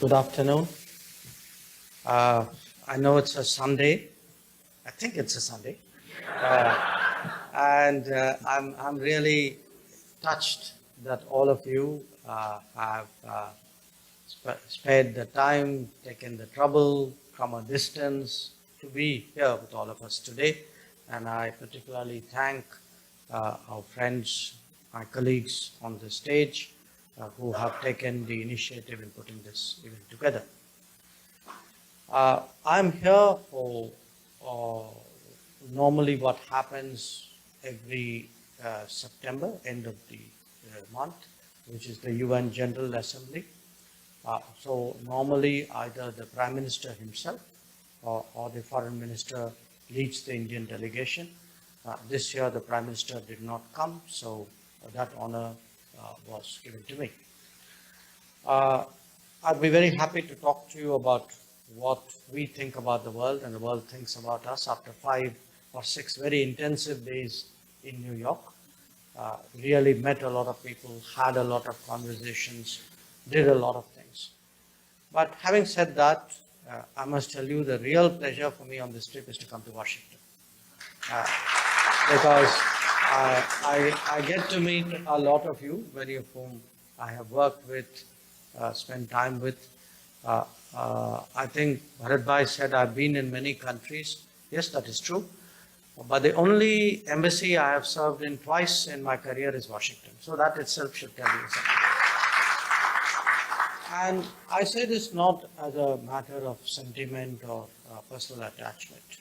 Good afternoon. I know it's a Sunday. I think it's a Sunday. And I'm really touched that all of you have spared the time, taken the trouble from a distance to be here with all of us today. And I particularly thank our friends, my colleagues on the stage who have taken the initiative in putting this event together. I'm here for normally what happens every September, end of the month, which is the UN General Assembly. So normally either the Prime Minister himself or the Foreign Minister leads the Indian delegation. This year the Prime Minister did not come, so that honor was given to me. I'd be very happy to talk to you about what we think about the world and the world thinks about us after 5 or 6 very intensive days in New York. Really met a lot of people, had a lot of conversations, did a lot of things. But having said that, I must tell you the real pleasure for me on this trip is to come to Washington. Because I get to meet a lot of you, many of whom I have worked with, spent time with. I think Bharat Bhai said I've been in many countries. Yes, that is true. But the only embassy I have served in twice in my career is Washington. So that itself should tell you something. And I say this not as a matter of sentiment or personal attachment,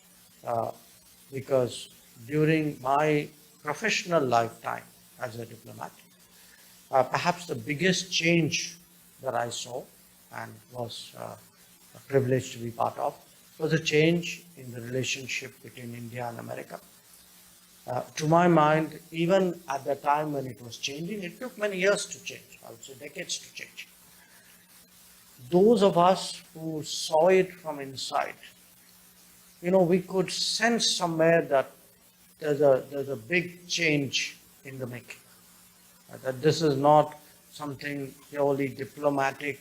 because during my professional lifetime as a diplomat, perhaps the biggest change that I saw and was a privilege to be part of was a change in the relationship between India and America. To my mind, even at the time when it was changing, it took many years to change, I would say decades to change. Those of us who saw it from inside, we could sense somewhere that there's a big change in the making. That this is not something purely diplomatic.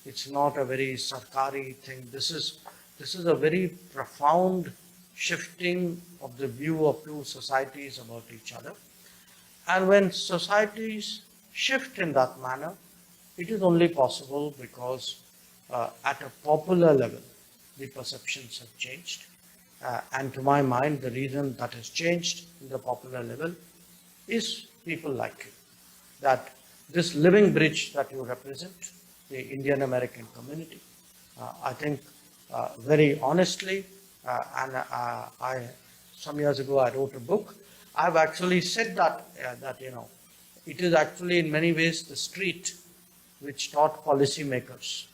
It's not a very sarkari thing. This is a very profound shifting of the view of two societies about each other. And when societies shift in that manner, it is only possible because at a popular level, the perceptions have changed. And to my mind, the reason that has changed in the popular level is people like you. That this living bridge that you represent, the Indian American community, I think very honestly, and some years ago I wrote a book. I've actually said that it is actually in many ways the street which taught policymakers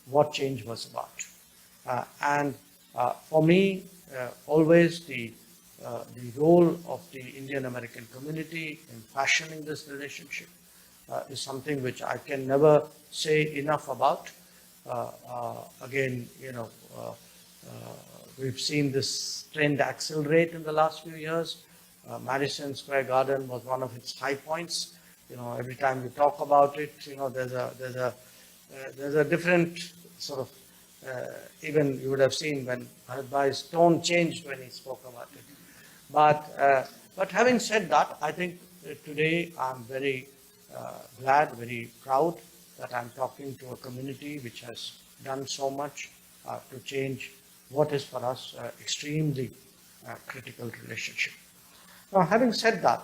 what change was about. And for me, always the role of the Indian American community in fashioning this relationship is something which I can never say enough about. Again, we've seen this trend accelerate in the last few years. Madison Square Garden was one of its high points. Every time we talk about it, there's a different sort of, even you would have seen when Bharat Bhai's tone changed when he spoke about it. But having said that, I think today I'm very glad, very proud that I'm talking to a community which has done so much to change what is for us extremely critical relationship. Now, having said that,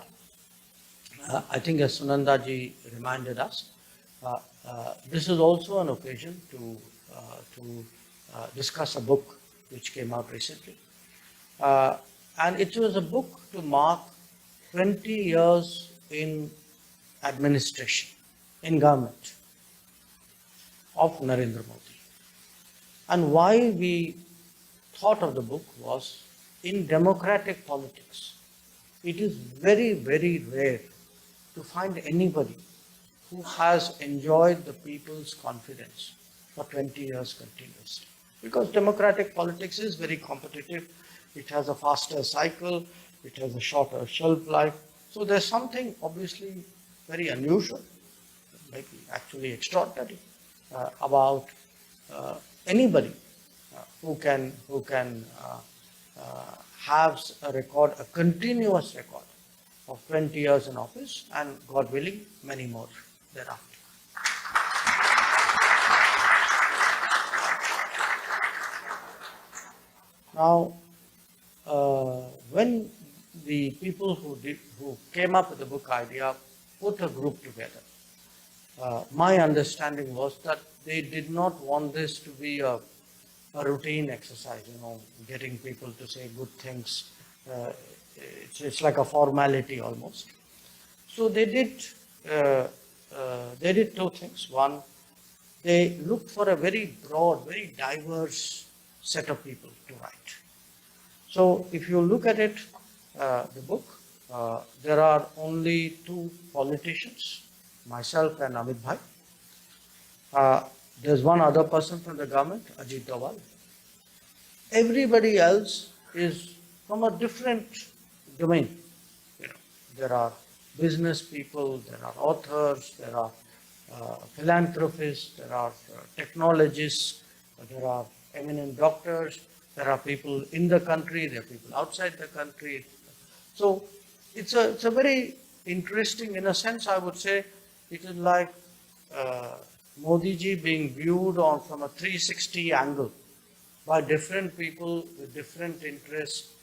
I think as Sunanda ji reminded us, this is also an occasion to discuss a book which came out recently. And it was a book to mark 20 years in administration, in government of Narendra Modi. And why we thought of the book was, in democratic politics, it is very, very rare to find anybody who has enjoyed the people's confidence for 20 years continuously. Because democratic politics is very competitive. It has a faster cycle. It has a shorter shelf life. So there's something obviously very unusual, maybe actually extraordinary, about anybody who can have a record, a continuous record of 20 years in office, and God willing, many more thereafter. Now, when the people who came up with the book idea put a group together, my understanding was that they did not want this to be a routine exercise, getting people to say good things. It's like a formality almost. So they did two things. One, they looked for a very broad, very diverse set of people to write. So if you look at it, the book, there are only two politicians, myself and Amit Bhai. There's one other person from the government, Ajit Doval. Everybody else is from a different domain. There are business people, there are authors, there are philanthropists, there are technologists, there are eminent doctors, there are people in the country, there are people outside the country. So it's a very interesting, in a sense, I would say, it is like Modi ji being viewed from a 360 angle by different people with different interests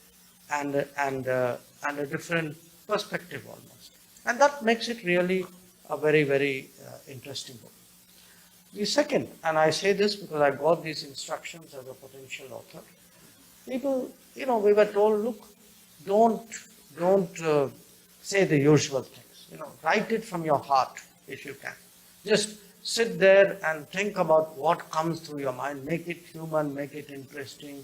and a different perspective almost. And that makes it really a very, very interesting book. The second, and I say this because I got these instructions as a potential author, people, we were told, look, don't say the usual things. Write it from your heart if you can. Just sit there and think about what comes through your mind. Make it human, make it interesting.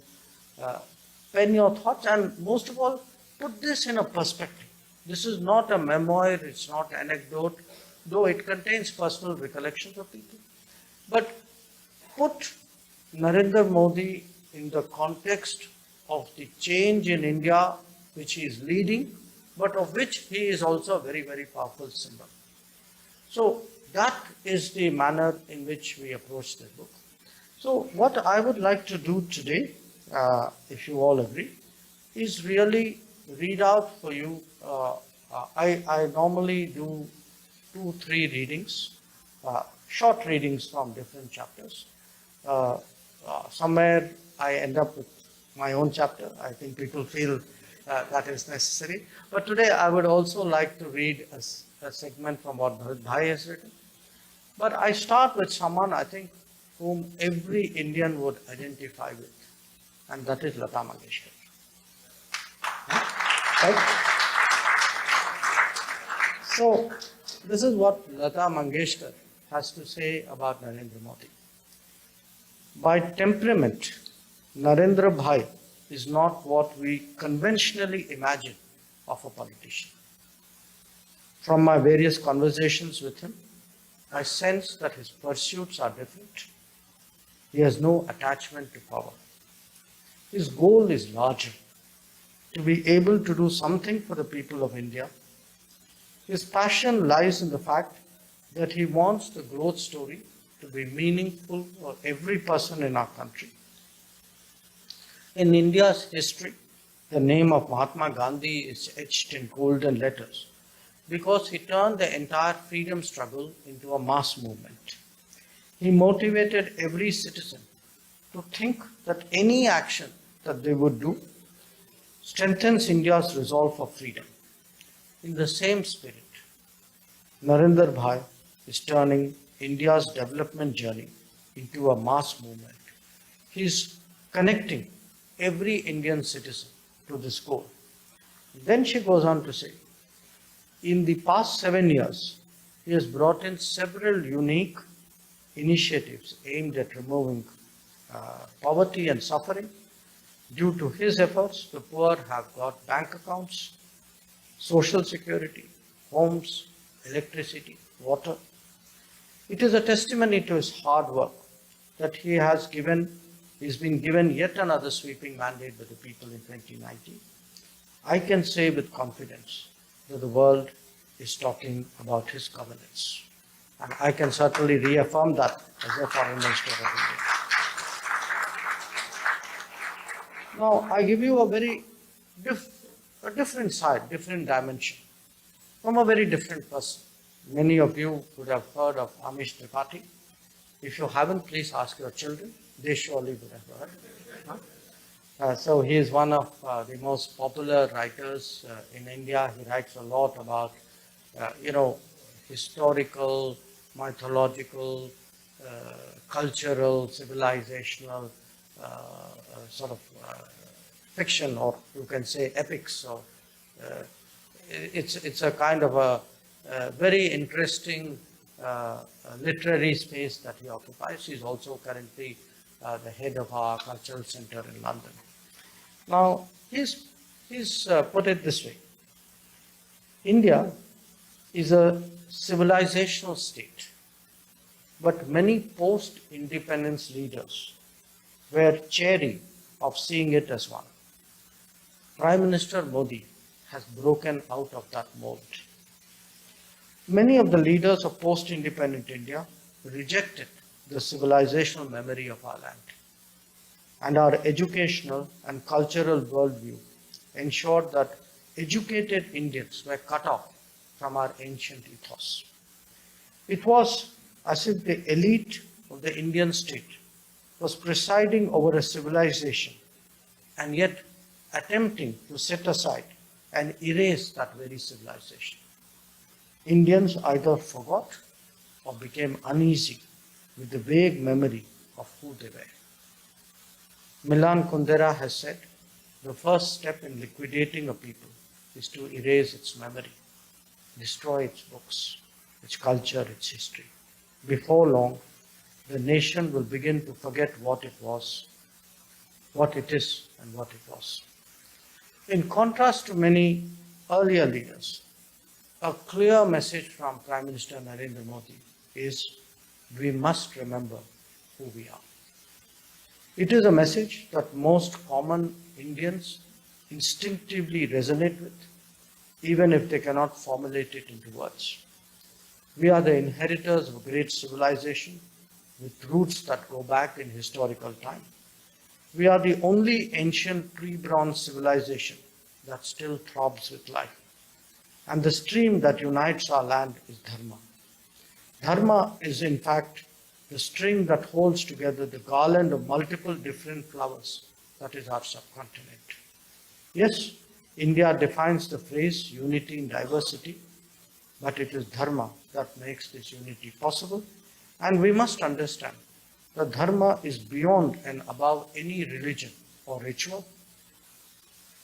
Pen your thoughts, and most of all, put this in a perspective. This is not a memoir, it's not anecdote, though it contains personal recollections of people. But put Narendra Modi in the context of the change in India which he is leading, but of which he is also a very, very powerful symbol. So that is the manner in which we approach this book. So what I would like to do today, if you all agree, is really read out for you. I normally do 2-3 readings, short readings from different chapters. Somewhere I end up with my own chapter. I think people feel that is necessary. But today I would also like to read a segment from what Bharat Bhai has written. But I start with someone, I think, whom every Indian would identify with, and that is Lata Mangeshkar. Right? So, this is what Lata Mangeshkar has to say about Narendra Modi. By temperament, Narendra Bhai is not what we conventionally imagine of a politician. From my various conversations with him, I sense that his pursuits are different. He has no attachment to power. His goal is larger, to be able to do something for the people of India. His passion lies in the fact that he wants the growth story to be meaningful for every person in our country. In India's history, the name of Mahatma Gandhi is etched in golden letters because he turned the entire freedom struggle into a mass movement. He motivated every citizen to think that any action that they would do strengthens India's resolve for freedom. In the same spirit, Narendra Bhai is turning India's development journey into a mass movement. He is connecting every Indian citizen to this goal. Then she goes on to say, in the past 7 years, he has brought in several unique initiatives aimed at removing poverty and suffering. Due to his efforts, the poor have got bank accounts, social security, homes, electricity, water. It is a testimony to his hard work that he's been given yet another sweeping mandate by the people in 2019. I can say with confidence that the world is talking about his governance. And I can certainly reaffirm that as a foreign minister of India. Now, I give you a very different side, different dimension, from a very different person. Many of you would have heard of Amish Tripathi. If you haven't, please ask your children. They surely would have heard. Huh? So he is one of the most popular writers in India. He writes a lot about, historical, mythological, uh, cultural, civilizational sort of fiction, or you can say epics. So uh, it's a kind of a very interesting literary space that he occupies. He's also currently the head of our cultural center in London. Now, he's put it this way. India is a civilizational state, but many post-independence leaders were chary of seeing it as one. Prime Minister Modi has broken out of that mold. Many of the leaders of post-independent India rejected the civilizational memory of our land, and our educational and cultural worldview ensured that educated Indians were cut off from our ancient ethos. It was as if the elite of the Indian state was presiding over a civilization and yet attempting to set aside and erase that very civilization. Indians either forgot or became uneasy with the vague memory of who they were. Milan Kundera has said, the first step in liquidating a people is to erase its memory, destroy its books, its culture, its history. Before long, the nation will begin to forget what it was, what it is, and what it was. In contrast to many earlier leaders, a clear message from Prime Minister Narendra Modi is we must remember who we are. It is a message that most common Indians instinctively resonate with, even if they cannot formulate it into words. We are the inheritors of a great civilization with roots that go back in historical time. We are the only ancient pre-bronze civilization that still throbs with life. And the stream that unites our land is Dharma. Dharma is, in fact, the string that holds together the garland of multiple different flowers that is our subcontinent. Yes, India defines the phrase unity in diversity, but it is Dharma that makes this unity possible. And we must understand that Dharma is beyond and above any religion or ritual.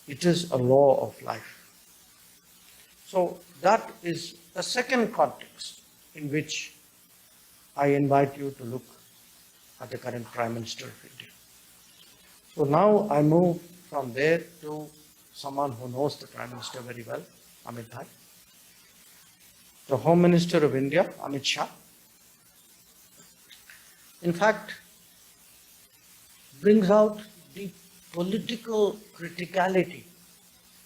It is a law of life. So that is a second context in which I invite you to look at the current Prime Minister of India. So now I move from there to someone who knows the Prime Minister very well, Amit Bhai. The Home Minister of India, Amit Shah, in fact, brings out the political criticality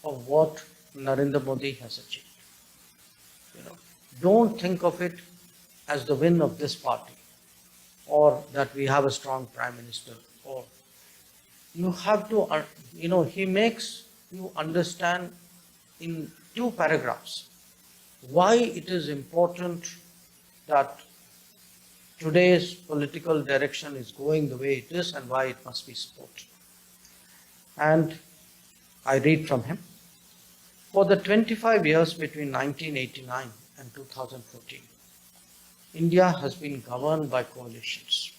of what Narendra Modi has achieved. Don't think of it as the win of this party or that we have a strong Prime Minister, or you have to, he makes you understand in 2 paragraphs why it is important that today's political direction is going the way it is and why it must be supported. And I read from him. For the 25 years between 1989 and 2014, India has been governed by coalitions.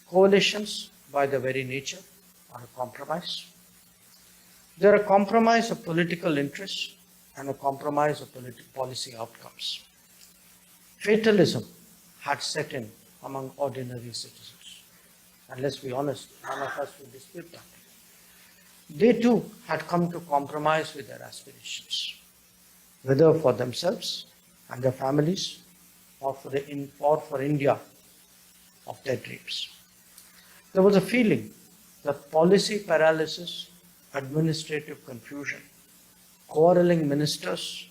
Coalitions, by their very nature, are a compromise. They are a compromise of political interests and a compromise of policy outcomes. Fatalism had set in among ordinary citizens. And let's be honest, none of us will dispute that. They too had come to compromise with their aspirations, whether for themselves and their families or for India of their dreams. There was a feeling that policy paralysis, administrative confusion, quarreling ministers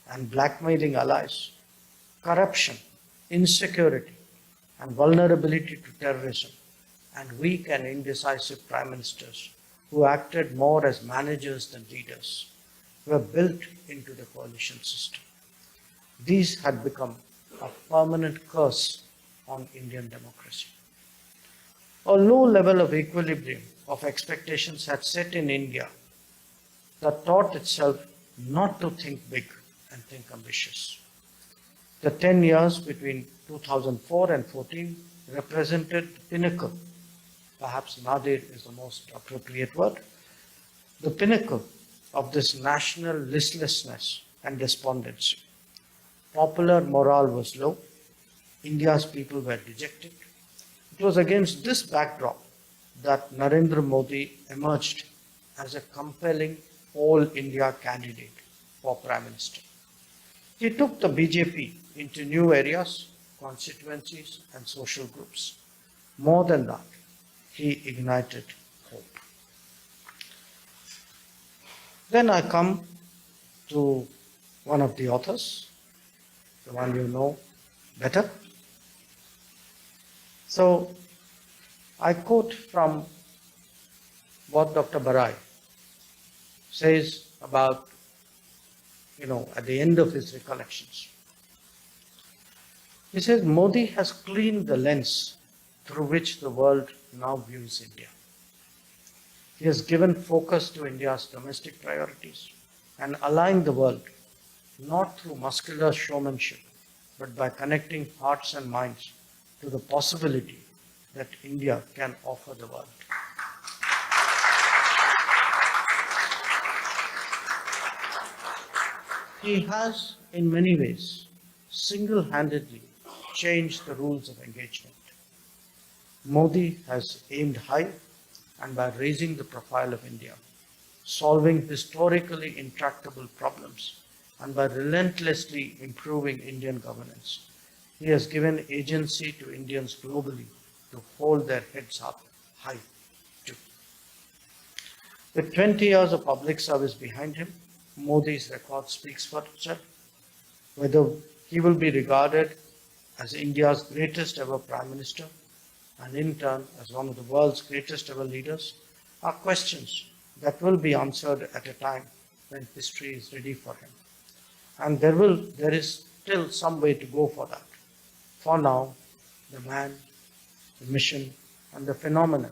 and blackmailing allies, corruption, insecurity, and vulnerability to terrorism, and weak and indecisive prime ministers who acted more as managers than leaders, were built into the coalition system. These had become a permanent curse on Indian democracy. A low level of equilibrium of expectations had set in India that taught itself not to think big and think ambitious. The 10 years between 2004 and 14 represented the pinnacle, perhaps nadir is the most appropriate word, the pinnacle of this national listlessness and despondency. Popular morale was low, India's people were dejected. It was against this backdrop that Narendra Modi emerged as a compelling all India candidate for Prime Minister. He took the BJP into new areas, constituencies, and social groups. More than that, he ignited hope. Then I come to one of the authors, the one you know better. So I quote from what Dr. Barai says about, at the end of his recollections. He says, Modi has cleaned the lens through which the world now views India. He has given focus to India's domestic priorities and aligned the world not through muscular showmanship, but by connecting hearts and minds to the possibility that India can offer the world. He has, in many ways, single-handedly changed the rules of engagement. Modi has aimed high, and by raising the profile of India, solving historically intractable problems, and by relentlessly improving Indian governance, he has given agency to Indians globally to hold their heads up high too. With 20 years of public service behind him, Modi's record speaks for itself. Whether he will be regarded as India's greatest ever Prime Minister and in turn as one of the world's greatest ever leaders are questions that will be answered at a time when history is ready for him. And there is still some way to go for that. For now, the man, the mission, and the phenomenon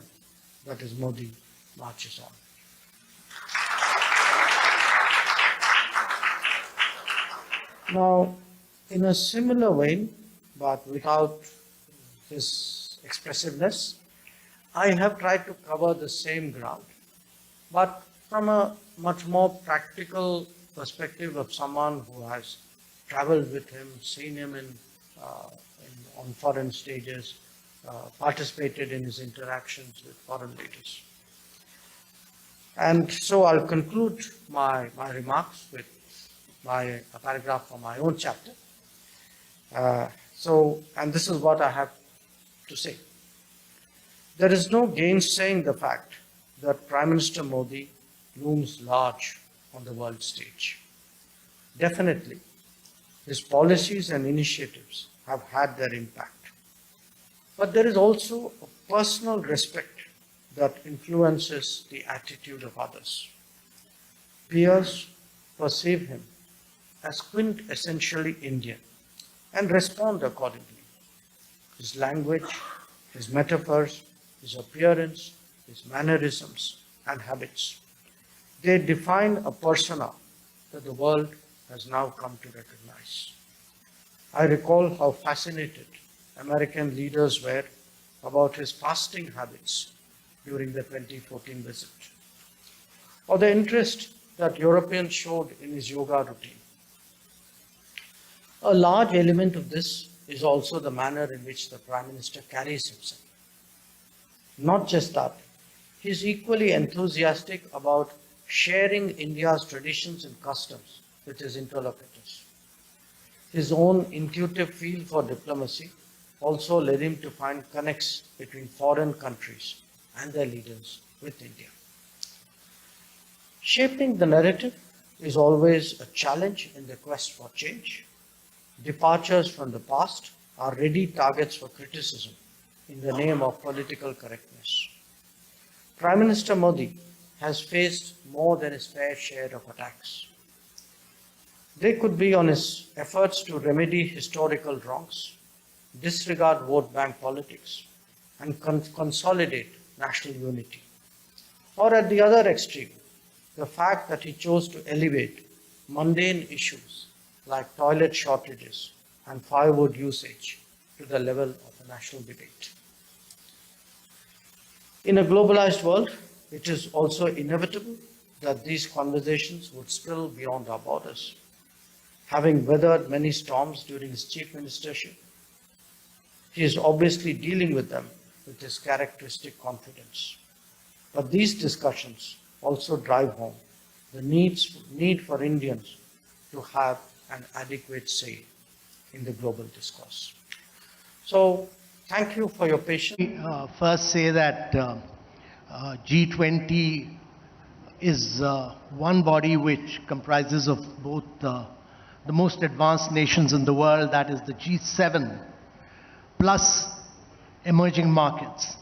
that is Modi marches on. Now, in a similar vein, but without his expressiveness, I have tried to cover the same ground, but from a much more practical perspective of someone who has traveled with him, seen him on foreign stages, participated in his interactions with foreign leaders. And so I'll conclude my remarks with a paragraph from my own chapter. And this is what I have to say. There is no gainsaying the fact that Prime Minister Modi looms large on the world stage. Definitely, his policies and initiatives have had their impact. But there is also a personal respect that influences the attitude of others. Peers perceive him as quintessentially Indian and respond accordingly. His language, his metaphors, his appearance, his mannerisms and habits, they define a persona that the world has now come to recognize. I recall how fascinated American leaders were about his fasting habits during the 2014 visit, or the interest that Europeans showed in his yoga routine. A large element of this is also the manner in which the Prime Minister carries himself. Not just that, he is equally enthusiastic about sharing India's traditions and customs with his interlocutors. His own intuitive feel for diplomacy also led him to find connects between foreign countries and their leaders with India. Shaping the narrative is always a challenge in the quest for change. Departures from the past are ready targets for criticism in the name of political correctness. Prime Minister Modi has faced more than his fair share of attacks. They could be on his efforts to remedy historical wrongs, disregard vote bank politics, and consolidate national unity. Or at the other extreme, the fact that he chose to elevate mundane issues like toilet shortages and firewood usage to the level of a national debate. In a globalized world, it is also inevitable that these conversations would spill beyond our borders. Having weathered many storms during his chief ministership, he is obviously dealing with them with his characteristic confidence. But these discussions also drive home the need for Indians to have an adequate say in the global discourse. So, thank you for your patience. First say that G20 is one body which comprises of both the most advanced nations in the world, that is the G7, plus emerging markets.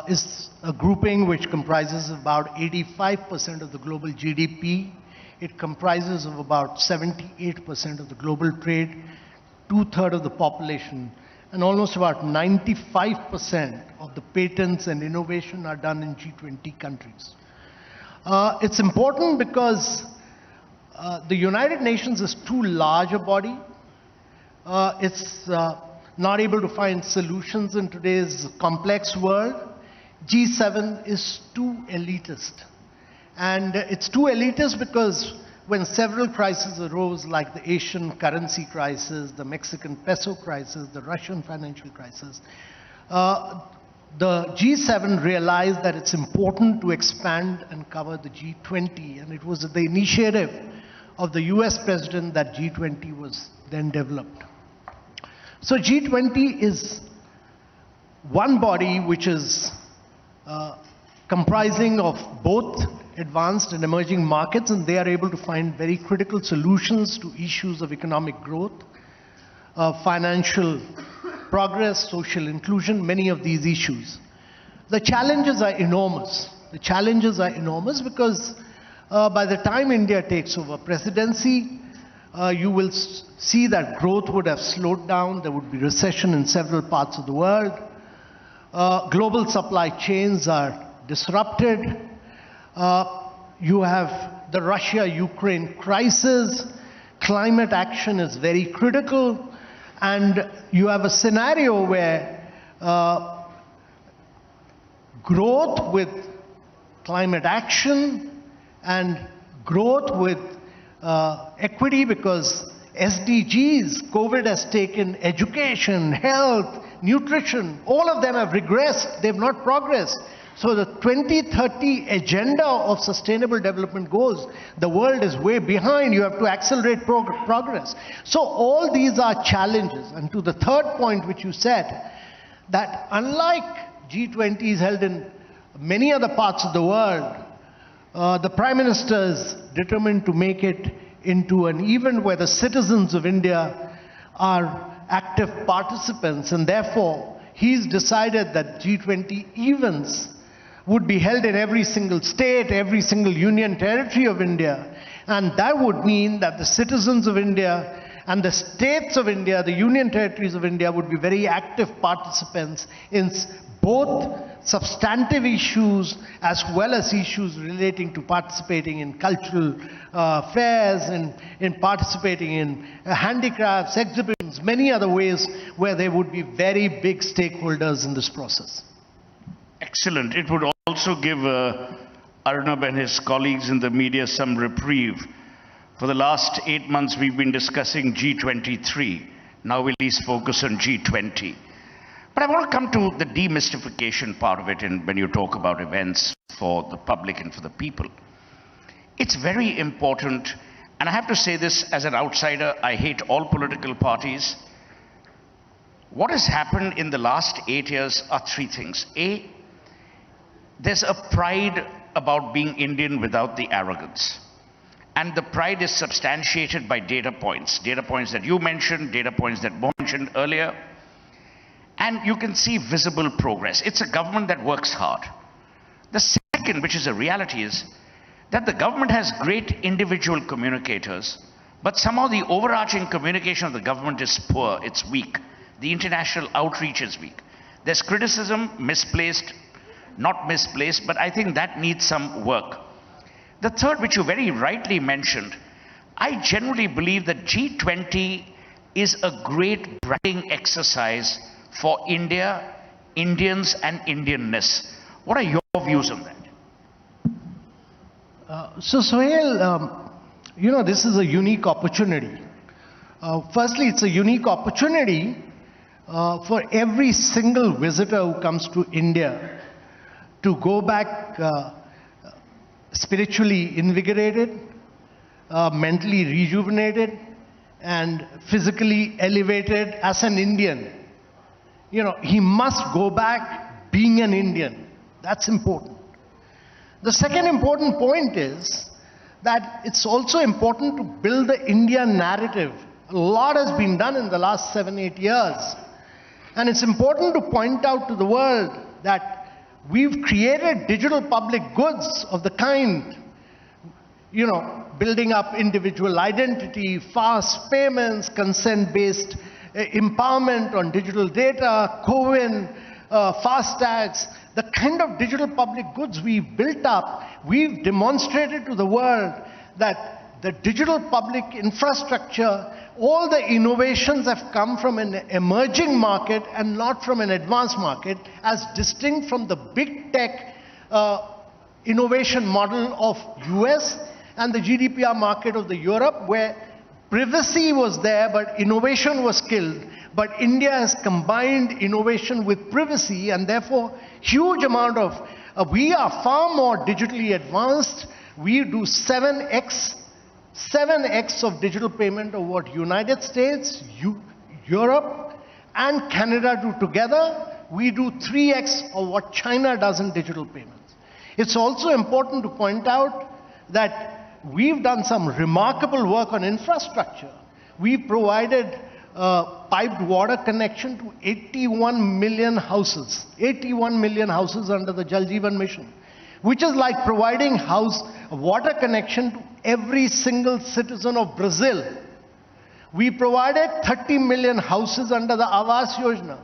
Is a grouping which comprises about 85% of the global GDP. It comprises of about 78% of the global trade, 2/3 of the population, and almost about 95% of the patents and innovation are done in G20 countries. It's important because the United Nations is too large a body. It's not able to find solutions in today's complex world. G7 is too elitist. And it's too elitist because when several crises arose, like the Asian currency crisis, the Mexican peso crisis, the Russian financial crisis, the G7 realized that it's important to expand and cover the G20. And it was the initiative of the US president that G20 was then developed. So G20 is one body which is comprising of both advanced and emerging markets, and they are able to find very critical solutions to issues of economic growth, financial progress, social inclusion, many of these issues. The challenges are enormous. The challenges are enormous because by the time India takes over presidency, you will see that growth would have slowed down. There would be recession in several parts of the world. Global supply chains are disrupted. You have the Russia-Ukraine crisis. Climate action is very critical. And you have a scenario where growth with climate action and growth with equity, because SDGs, COVID has taken education, health, nutrition, all of them have regressed, they've not progressed. So the 2030 agenda of sustainable development goals, the world is way behind, you have to accelerate progress. So all these are challenges. And to the third point which you said, that unlike G20 is held in many other parts of the world, the Prime Minister is determined to make it into an event where the citizens of India are active participants, and therefore he's decided that G20 events would be held in every single state, every single union territory of India, and that would mean that the citizens of India and the states of India, the union territories of India, would be very active participants in both substantive issues as well as issues relating to participating in cultural fairs and in participating in handicrafts, exhibitions, many other ways where they would be very big stakeholders in this process. Excellent. It would also give Arnab and his colleagues in the media some reprieve. For the last 8 months, we've been discussing G23. Now we'll at least focus on G20. But I want to come to the demystification part of it, and when you talk about events for the public and for the people. It's very important, and I have to say this as an outsider, I hate all political parties. What has happened in the last 8 years are three things. A, there's a pride about being Indian without the arrogance. And the pride is substantiated by data points that you mentioned, data points that Mo mentioned earlier. And you can see visible progress. It's a government that works hard. The second, which is a reality, is that the government has great individual communicators, but somehow the overarching communication of the government is poor, it's weak. The international outreach is weak. There's criticism, misplaced, not misplaced, but I think that needs some work. The third, which you very rightly mentioned, I generally believe that G20 is a great branding exercise for India, Indians and Indianness. What are your views on that? So Sohail, this is a unique opportunity. Firstly, it's a unique opportunity for every single visitor who comes to India to go back spiritually invigorated, mentally rejuvenated, and physically elevated as an Indian. He must go back being an Indian. That's important. The second important point is that it's also important to build the India narrative. A lot has been done in the last 7-8 years. And it's important to point out to the world that we've created digital public goods of the kind, building up individual identity, fast payments, consent-based empowerment on digital data, CoWIN, FASTags, the kind of digital public goods we've built up, we've demonstrated to the world that the digital public infrastructure, all the innovations have come from an emerging market and not from an advanced market, as distinct from the big tech innovation model of US and the GDPR market of the Europe, where privacy was there but innovation was killed. But India has combined innovation with privacy, and therefore huge amount of we are far more digitally advanced. We do 7x of digital payment of what United States, Europe and Canada do together. We do 3x of what China does in digital payments. It's also important to point out that we've done some remarkable work on infrastructure. We've provided piped water connection to 81 million houses. 81 million houses under the Jal Jeevan mission, which is like providing water connection to every single citizen of Brazil. We provided 30 million houses under the Awas Yojana,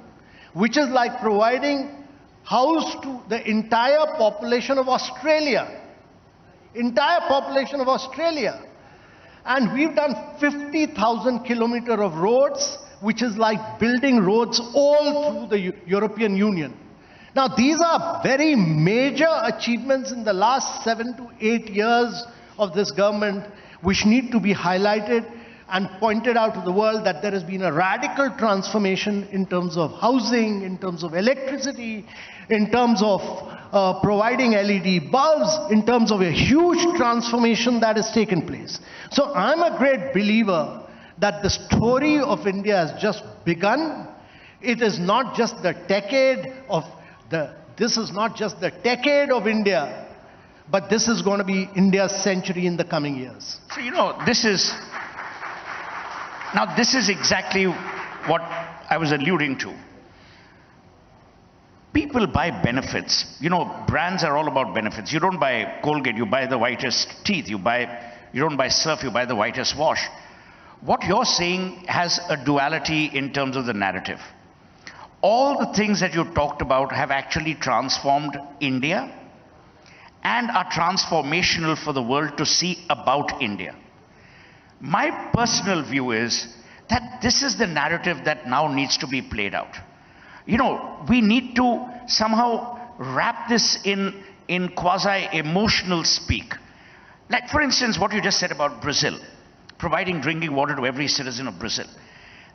which is like providing house to the entire population of Australia. Entire population of Australia. And we've done 50,000 kilometers of roads, which is like building roads all through the European Union. Now, these are very major achievements in the last 7 to 8 years of this government, which need to be highlighted and pointed out to the world that there has been a radical transformation in terms of housing, in terms of electricity, in terms of providing LED bulbs, in terms of a huge transformation that has taken place. So I'm a great believer that the story of India has just begun. It is not just the decade of this is not just the decade of India, but this is going to be India's century in the coming years. So, this is exactly what I was alluding to. People buy benefits. Brands are all about benefits. You don't buy Colgate, you buy the whitest teeth. You don't buy Surf, you buy the whitest wash. What you're saying has a duality in terms of the narrative. All the things that you talked about have actually transformed India and are transformational for the world to see about India. My personal view is that this is the narrative that now needs to be played out. We need to somehow wrap this in quasi-emotional speak. Like, for instance, what you just said about Brazil, providing drinking water to every citizen of Brazil.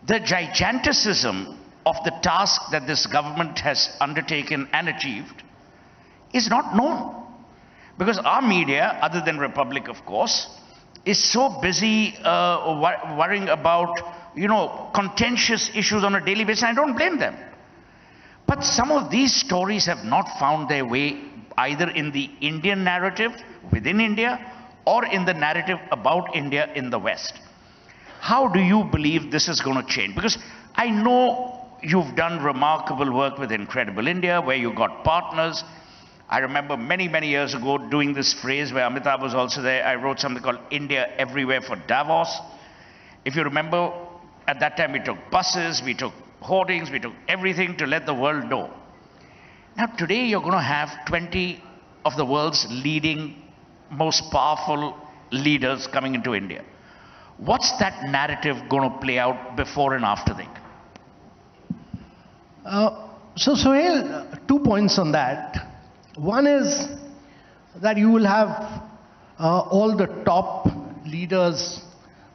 The giganticism of the task that this government has undertaken and achieved is not known. Because our media, other than Republic, of course, is so busy worrying about, contentious issues on a daily basis. I don't blame them. But some of these stories have not found their way either in the Indian narrative within India or in the narrative about India in the West. How do you believe this is going to change? Because I know you've done remarkable work with Incredible India, where you got partners. I remember many, many years ago doing this phrase where Amitabh was also there. I wrote something called India Everywhere for Davos. If you remember, at that time we took buses, we took hoardings, we took everything to let the world know. Now today you're going to have 20 of the world's leading, most powerful leaders coming into India. What's that narrative going to play out before and after think? So Sohail, 2 points on that. One is that you will have all the top leaders,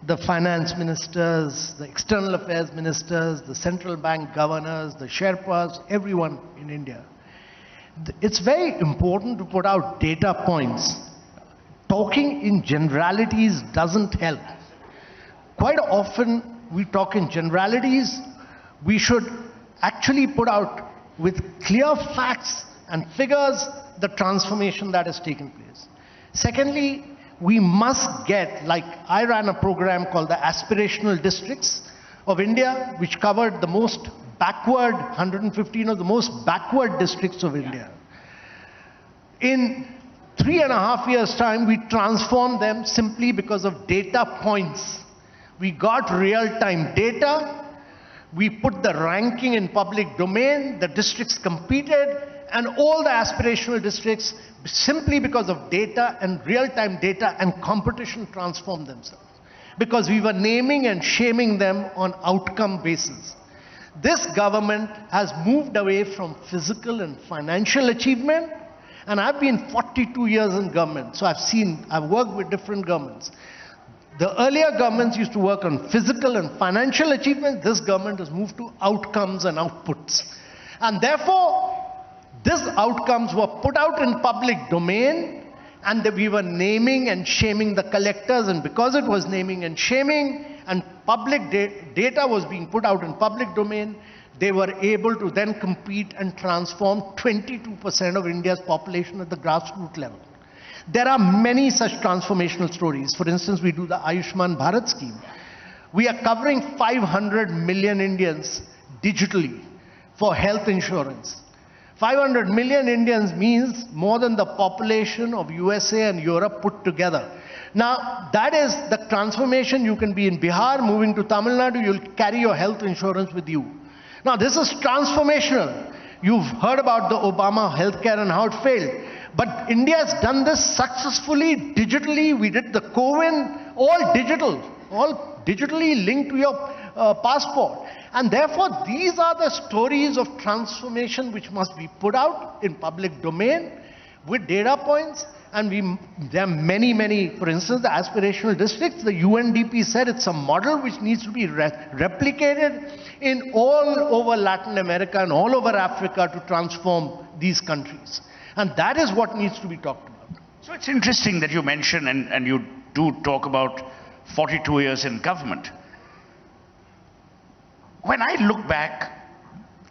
the finance ministers, the external affairs ministers, the central bank governors, the Sherpas, everyone in India. It's very important to put out data points. Talking in generalities doesn't help. Quite often we talk in generalities. We should actually put out with clear facts and figures the transformation that has taken place. Secondly, we must get, like I ran a program called the Aspirational Districts of India, which covered the most backward, 115 of the most backward districts of India. In 3.5 years' time, we transformed them simply because of data points. We got real-time data, we put the ranking in public domain, the districts competed, and all the aspirational districts, simply because of data and real-time data and competition, transformed themselves. Because we were naming and shaming them on outcome basis. This government has moved away from physical and financial achievement, and I've been 42 years in government, so I've worked with different governments. The earlier governments used to work on physical and financial achievements. This government has moved to outcomes and outputs. And therefore, these outcomes were put out in public domain, and we were naming and shaming the collectors, and because it was naming and shaming, and public data was being put out in public domain, they were able to then compete and transform 22% of India's population at the grassroots level. There are many such transformational stories. For instance, we do the Ayushman Bharat scheme. We are covering 500 million Indians digitally for health insurance. 500 million Indians means more than the population of USA and Europe put together. Now, that is the transformation. You can be in Bihar, moving to Tamil Nadu, you'll carry your health insurance with you. Now, this is transformational. You've heard about the Obama healthcare and how it failed. But India has done this successfully, digitally. We did the CoWIN, all digitally linked to your passport. And therefore, these are the stories of transformation which must be put out in public domain with data points. And there are many, many, for instance, the aspirational districts, the UNDP said it's a model which needs to be replicated in all over Latin America and all over Africa to transform these countries. And that is what needs to be talked about. So it's interesting that you mention and you do talk about 42 years in government. When I look back,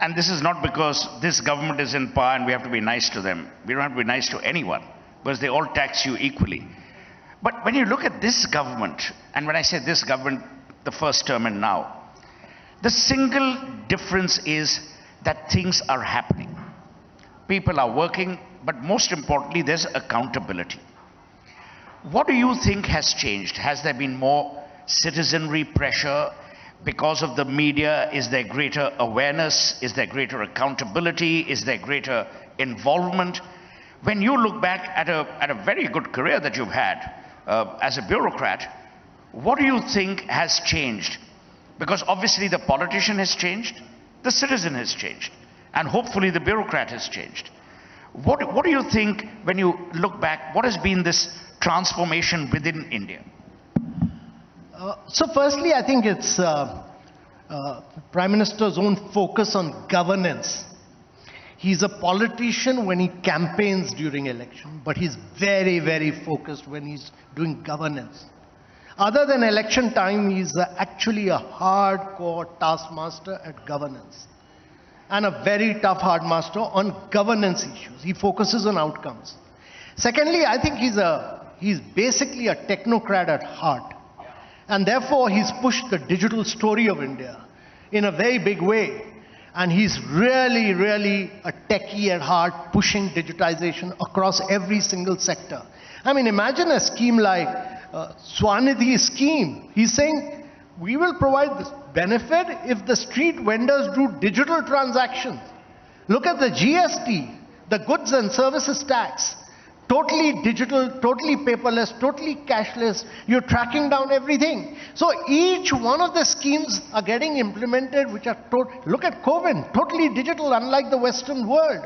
and this is not because this government is in power and we have to be nice to them. We don't have to be nice to anyone because they all tax you equally. But when you look at this government, and when I say this government, the first term and now, the single difference is that things are happening. People are working, but most importantly, there's accountability. What do you think has changed? Has there been more citizenry pressure? Because of the media, is there greater awareness? Is there greater accountability? Is there greater involvement? When you look back at a very good career that you've had as a bureaucrat, what do you think has changed? Because obviously the politician has changed, the citizen has changed, and hopefully the bureaucrat has changed. What do you think when you look back, what has been this transformation within India? So firstly, I think it's Prime Minister's own focus on governance. He's a politician when he campaigns during election, but he's very, very focused when he's doing governance. Other than election time, he's actually a hardcore taskmaster at governance and a very tough hard master on governance issues. He focuses on outcomes. Secondly, I think he's basically a technocrat at heart. And therefore, he's pushed the digital story of India in a very big way. And he's really, really a techie at heart, pushing digitization across every single sector. I mean, imagine a scheme like Swanidhi scheme. He's saying, we will provide this benefit if the street vendors do digital transactions. Look at the GST, the goods and services tax. Totally digital, totally paperless, totally cashless. You're tracking down everything. So each one of the schemes are getting implemented, which are, look at COVID, totally digital, unlike the Western world.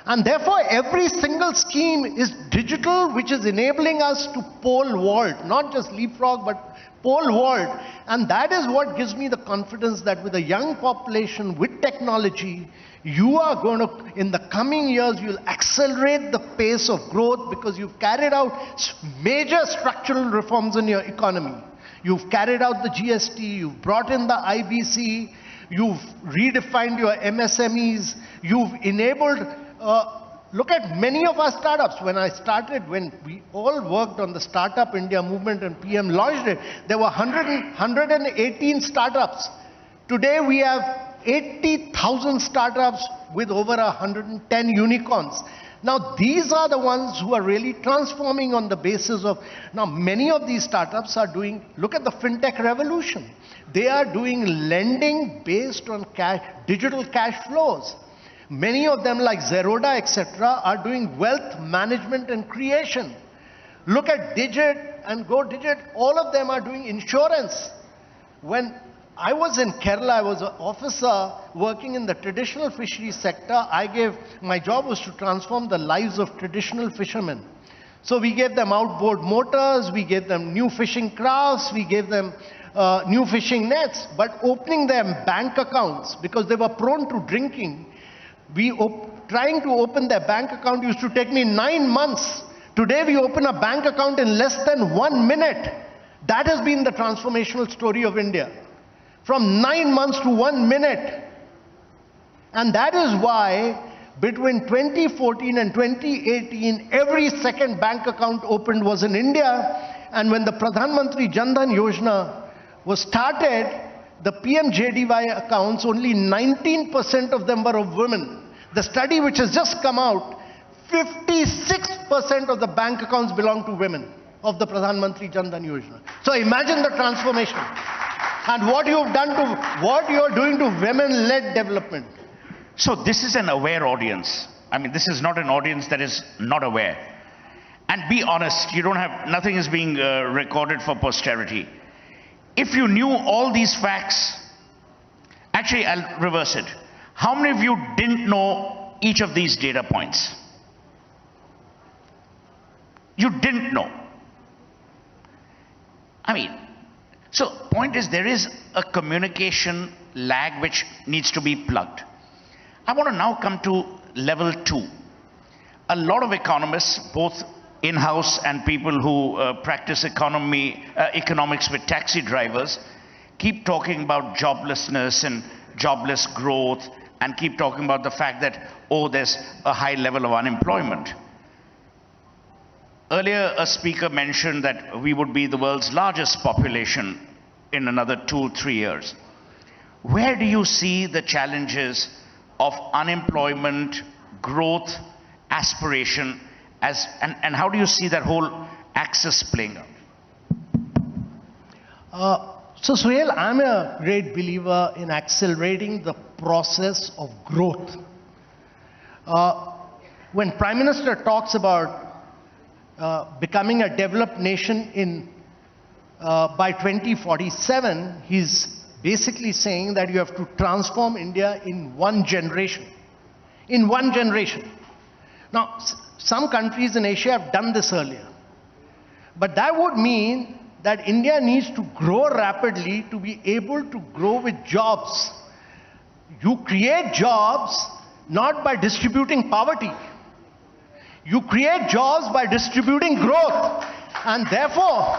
And therefore, every single scheme is digital, which is enabling us to pole vault, not just leapfrog, but pole vault. And that is what gives me the confidence that with a young population, with technology, you are going to, in the coming years, you'll accelerate the pace of growth because you've carried out major structural reforms in your economy. You've carried out the GST, you've brought in the IBC, you've redefined your MSMEs, you've enabled, look at many of our startups. When I started, when we all worked on the Startup India movement and PM launched it, there were 118 startups. Today we have 80,000 startups with over 110 unicorns. Now these are the ones who are really transforming on the basis of, now many of these startups are doing, look at the fintech revolution. They are doing lending based on cash, digital cash flows. Many of them like Zerodha, etc. are doing wealth management and creation. Look at Digit and Go Digit, all of them are doing insurance. When I was in Kerala, I was an officer working in the traditional fisheries sector. My job was to transform the lives of traditional fishermen. So we gave them outboard motors, we gave them new fishing crafts, we gave them new fishing nets, but opening them bank accounts because they were prone to drinking. Trying to open their bank account used to take me 9 months. Today we open a bank account in less than 1 minute. That has been the transformational story of India. From 9 months to 1 minute. And that is why between 2014 and 2018, every second bank account opened was in India. And when the Pradhan Mantri Jan Dhan Yojana was started, the PMJDY accounts, only 19% of them were of women. The study which has just come out, 56% of the bank accounts belong to women of the Pradhan Mantri Jan Dhan Yojana. So imagine the transformation. And what you've done to, what you're doing to women-led development. So this is an aware audience. I mean, this is not an audience that is not aware. And be honest, you don't have, nothing is being recorded for posterity. If you knew all these facts, actually I'll reverse it. How many of you didn't know each of these data points? You didn't know. I mean, so point is there is a communication lag which needs to be plugged. I want to now come to level 2. A lot of economists, both in-house and people who practice economics with taxi drivers, keep talking about joblessness and jobless growth and keep talking about the fact that, oh, there's a high level of unemployment. Earlier, a speaker mentioned that we would be the world's largest population in another 2-3 years. Where do you see the challenges of unemployment, growth, aspiration, and how do you see that whole axis playing out? So Suhail, I'm a great believer in accelerating the process of growth. When Prime Minister talks about becoming a developed nation by 2047, he's basically saying that you have to transform India in 1 generation. In 1 generation. Now, some countries in Asia have done this earlier. But that would mean that India needs to grow rapidly to be able to grow with jobs. You create jobs not by distributing poverty. You create jobs by distributing growth. And therefore,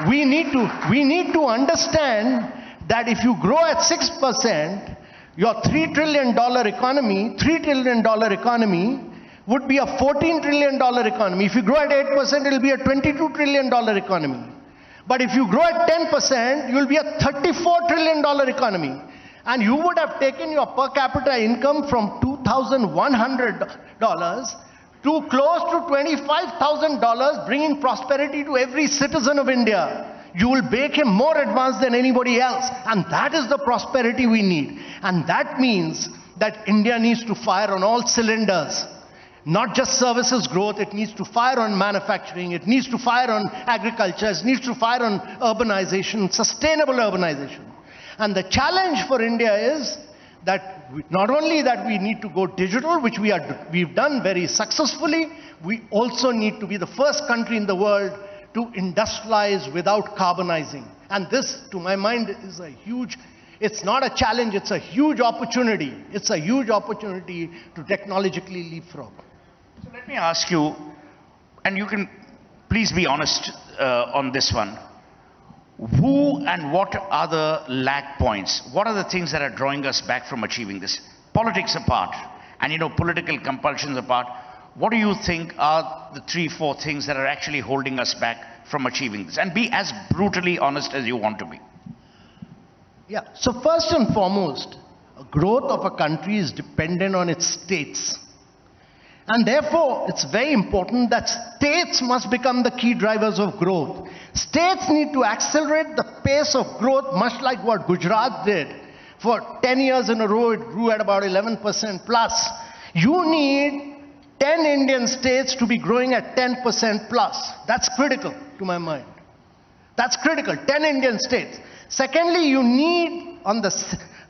we need to understand that if you grow at 6%, your $3 trillion economy would be a $14 trillion economy. If you grow at 8%, it will be a $22 trillion economy. But if you grow at 10%, you will be a $34 trillion economy. And you would have taken your per capita income from $2,100 to close to $25,000, bringing prosperity to every citizen of India. You will make him more advanced than anybody else. And that is the prosperity we need. And that means that India needs to fire on all cylinders. Not just services growth, it needs to fire on manufacturing, it needs to fire on agriculture, it needs to fire on urbanization, sustainable urbanization. And the challenge for India is that not only that we need to go digital, which we've done very successfully, we also need to be the first country in the world to industrialize without carbonizing. And this, to my mind, is a huge, it's not a challenge, it's a huge opportunity. It's a huge opportunity to technologically leapfrog. So let me ask you, and you can please be honest on this one. Who and what are the lag points? What are the things that are drawing us back from achieving this? Politics apart, and political compulsions apart, what do you think are the 3-4 things that are actually holding us back from achieving this? And be as brutally honest as you want to be. Yeah, so first and foremost, growth of a country is dependent on its states. And therefore, it's very important that states must become the key drivers of growth. States need to accelerate the pace of growth, much like what Gujarat did. For 10 years in a row, it grew at about 11% plus. You need 10 Indian states to be growing at 10% plus. That's critical to my mind. That's critical, 10 Indian states. Secondly, you need,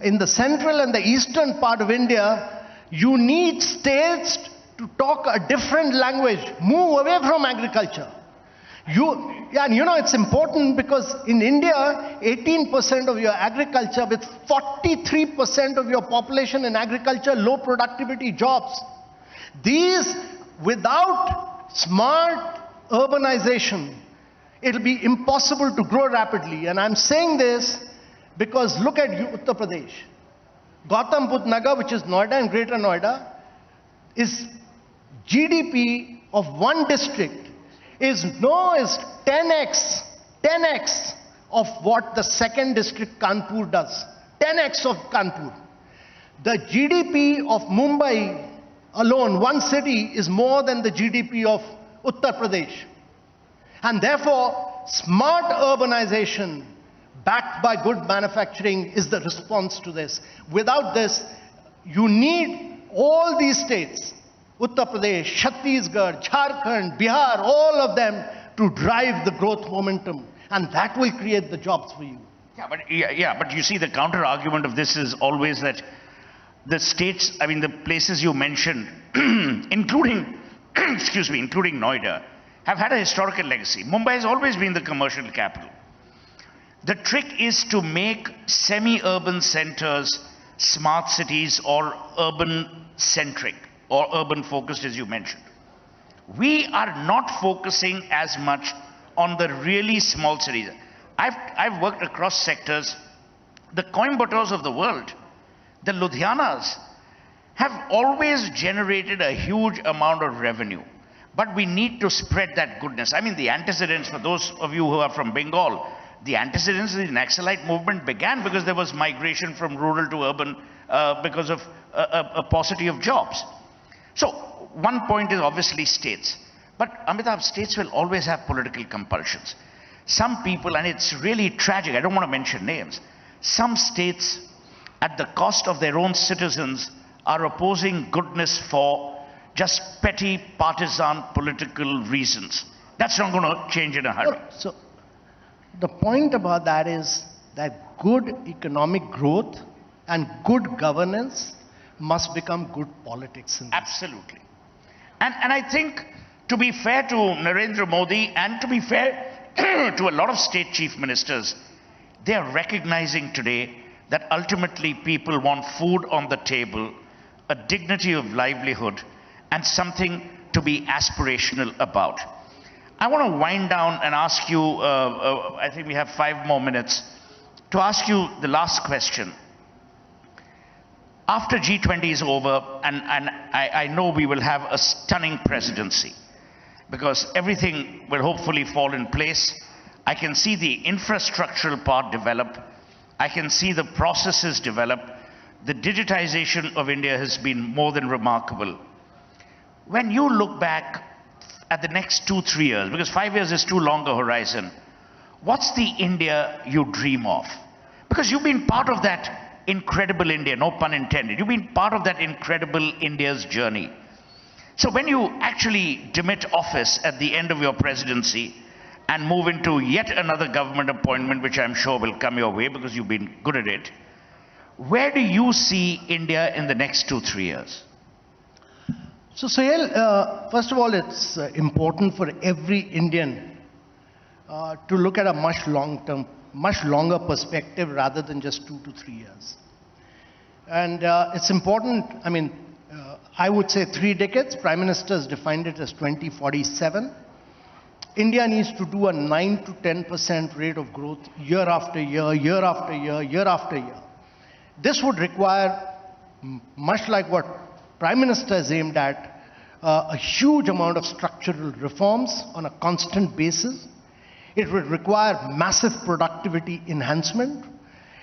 in the central and the eastern part of India, you need states to talk a different language, move away from agriculture. It's important because in India, 18% of your agriculture with 43% of your population in agriculture, low productivity jobs. These, without smart urbanization, it'll be impossible to grow rapidly. And I'm saying this because look at Uttar Pradesh. Gautam Budh Nagar, which is Noida and Greater Noida, is GDP of one district is 10x of what the second district Kanpur does. 10x of Kanpur. The GDP of Mumbai alone, one city, is more than the GDP of Uttar Pradesh. And therefore, smart urbanization backed by good manufacturing is the response to this. Without this, you need all these states, Uttar Pradesh, Chhattisgarh, Jharkhand, Bihar, all of them to drive the growth momentum. And that will create the jobs for you. But you see, the counter argument of this is always that the states, the places you mentioned, including, including Noida, have had a historical legacy. Mumbai has always been the commercial capital. The trick is to make semi-urban centers smart cities or urban-centric or urban-focused, as you mentioned. We are not focusing as much on the really small cities. I've worked across sectors. The Coimbatores of the world, the Ludhianas, have always generated a huge amount of revenue. But we need to spread that goodness. The antecedents, for those of you who are from Bengal, the antecedents of the Naxalite movement began because there was migration from rural to urban because of a paucity of jobs. So one point is obviously states. But Amitabh, states will always have political compulsions. Some people, and it's really tragic, I don't want to mention names, some states, at the cost of their own citizens, are opposing goodness for just petty partisan political reasons. That's not going to change in a hurry. So the point about that is that good economic growth and good governance must become good politics. Absolutely. And I think, to be fair to Narendra Modi and to be fair to a lot of state chief ministers, they are recognizing today that ultimately people want food on the table, a dignity of livelihood, and something to be aspirational about. I want to wind down and ask you, I think we have 5 more minutes, to ask you the last question. After G20 is over, and I know we will have a stunning presidency, because everything will hopefully fall in place. I can see the infrastructural part develop. I can see the processes develop. The digitization of India has been more than remarkable. When you look back at the next 2-3 years, because 5 years is too long a horizon, what's the India you dream of? Because you've been part of that incredible India, no pun intended. You've been part of that incredible India's journey. So when you actually demit office at the end of your presidency and move into yet another government appointment, which I'm sure will come your way because you've been good at it, where do you see India in the next 2-3 years? So Sohail, first of all, it's important for every Indian to look at a much longer perspective rather than just 2 to 3 years. And it's important, I would say 3 decades. Prime Minister has defined it as 2047. India needs to do a 9 to 10% rate of growth year after year, year after year, year after year. This would require, much like what Prime Minister has aimed at, a huge amount of structural reforms on a constant basis. It would require massive productivity enhancement.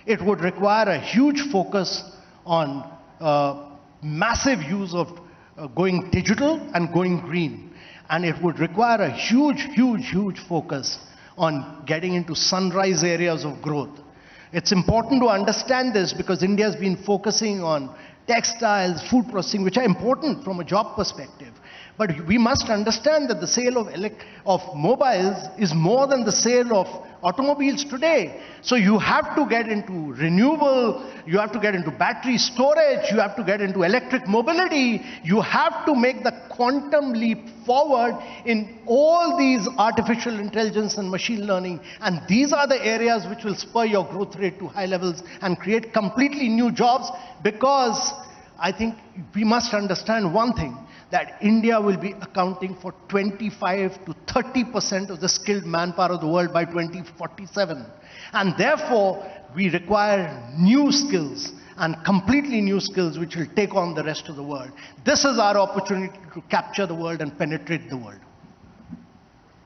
It would require a huge focus on massive use of going digital and going green. And it would require a huge focus on getting into sunrise areas of growth. It's important to understand this because India has been focusing on textiles, food processing, which are important from a job perspective. But we must understand that the sale of mobiles is more than the sale of automobiles today. So you have to get into renewable, you have to get into battery storage, you have to get into electric mobility, you have to make the quantum leap forward in all these artificial intelligence and machine learning. And these are the areas which will spur your growth rate to high levels and create completely new jobs, because I think we must understand one thing, that India will be accounting for 25 to 30% of the skilled manpower of the world by 2047. And therefore, we require new skills and completely new skills which will take on the rest of the world. This is our opportunity to capture the world and penetrate the world.